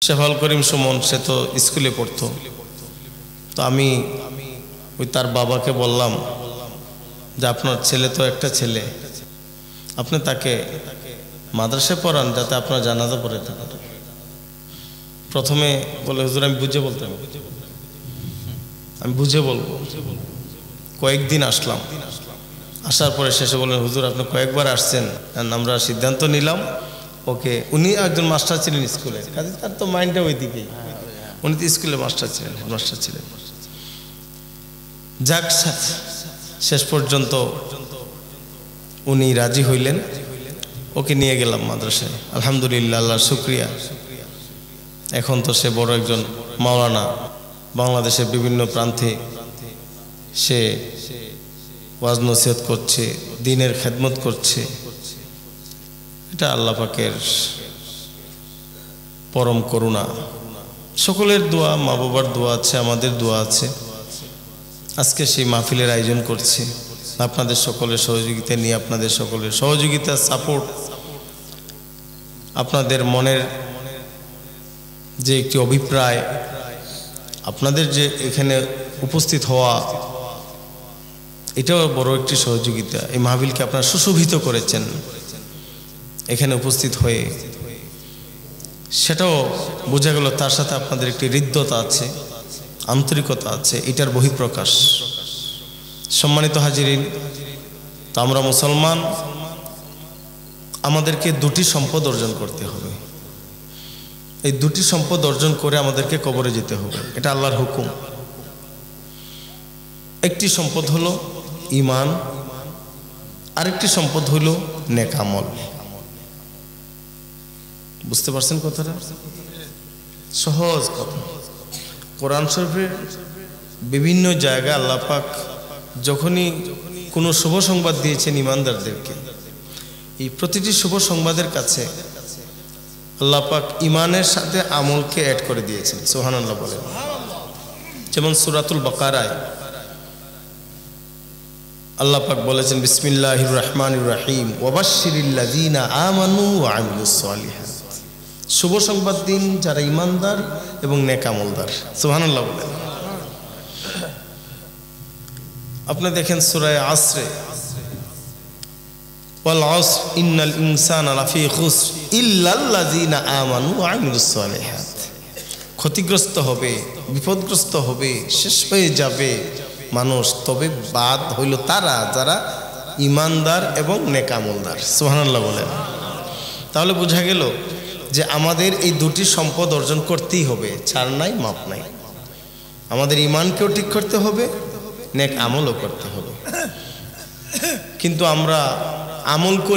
শেফাল করিম সুমন সে তো স্কুলে পড়তো, তো আমি ওই তার বাবাকে বললাম যে আপনার ছেলে তো একটা ছেলে, আপনি তাকে মাদ্রাসায় পড়ান যাতে আপনার জানাজা পড়াতে পারে। প্রথমে বলে হুজুর আমি বুঝে বলতে হবে, আমি বুঝে বলবো। কয়েকদিন আসলাম, আসার পরে শেষে বললেন হুজুর আপনি কয়েকবার আসছেন, আমরা সিদ্ধান্ত নিলাম ওকে, উনি একজন মাস্টার ছিলেন স্কুলে, কাজে তার তো মাইন্ডটা ওই দিকেই, উনি তো স্কুলে মাস্টার ছিলেন, হেডমাস্টার ছিলেন। যাক শেষ পর্যন্ত উনি রাজি হইলেন, ওকে নিয়ে গেলাম মাদ্রাসায়। আলহামদুলিল্লাহ, আল্লাহর শুকরিয়া, এখন তো সে বড় একজন মাওলানা, বাংলাদেশের বিভিন্ন প্রান্তে সে ওয়াজ নসিহত করছে, দ্বীনের খেদমত করছে। এটা আল্লাহ পাকের পরম করুণা। সকলের দোয়া, মা বাবার দোয়া আছে, আমাদের দোয়া আছে। আজকে সেই মাহফিলের আয়োজন করছি আপনাদের সকলের সহযোগিতা নিয়ে, আপনাদের সকলের সহযোগিতা, সাপোর্ট, আপনাদের মনের যে একটি অভিপ্রায়, আপনাদের যে এখানে উপস্থিত হওয়া, এটাও বড় একটি সহযোগিতা। এই মাহফিলকে আপনারা সুশোভিত করেছেন এখানে উপস্থিত হয়ে, সেটাও বোঝা গেল। তার সাথে আপনাদের একটি হৃদ্যতা আছে, আন্তরিকতা আছে, এটার বহিঃপ্রকাশ। সম্মানিত হাজিরিন, তো আমরা মুসলমান, আমাদেরকে দুটি সম্পদ অর্জন করতে হবে। এই দুটি সম্পদ অর্জন করে আমাদেরকে কবরে যেতে হবে, এটা আল্লাহর হুকুম। একটি সম্পদ হলো ঈমান, আরেকটি সম্পদ হলো নেক আমল। বুঝতে পারছেন কথাটা? সহজ কথা। কোরআন শরীফের বিভিন্ন জায়গায় আল্লাহ পাক যখনই কোনো শুভ সংবাদ দিয়েছেন ঈমানদারদেরকে, এই প্রতিটি শুভ সংবাদের কাছে আল্লাহ পাক ঈমানের সাথে আমলকে অ্যাড করে দিয়েছেন। সুবহানাল্লাহ বলেন। যেমন সূরাতুল বাকারায় আল্লাহ পাক বলেছেন বিসমিল্লাহির রহমানির রহিম ওয়াবাশশিরিল্লাযীনা আমানু ওয়া আমিলুস সালিহাত। শুভ সংবাদ দিন যারা ঈমানদার এবং নেক আমলদার। সুবহানাল্লাহ বলেন। আপনি দেখেন সূরা আসরে, ওয়াল আসর ইন্নাল ইনসানা লাফি খুসর ইল্লাল্লাযীনা আমানু ওয়া আমিলুস সালিহাত। ক্ষতিগ্রস্ত হবে, বিপদগ্রস্ত হবে, শেষ হয়ে যাবে মানুষ, তবে বাদ হইল তারা যারা ঈমানদার এবং নেক আমলদার। সুবহানাল্লাহ বলেন। তাহলে বোঝা গেল যে আমাদের এই দুটি সম্পদ অর্জন করতেই হবে, ছাড় নাই, মাপ নাই। আমাদের ঈমানকেও ঠিক করতে হবে, নেক আমলও করতে হবে। কিন্তু আমরা আমল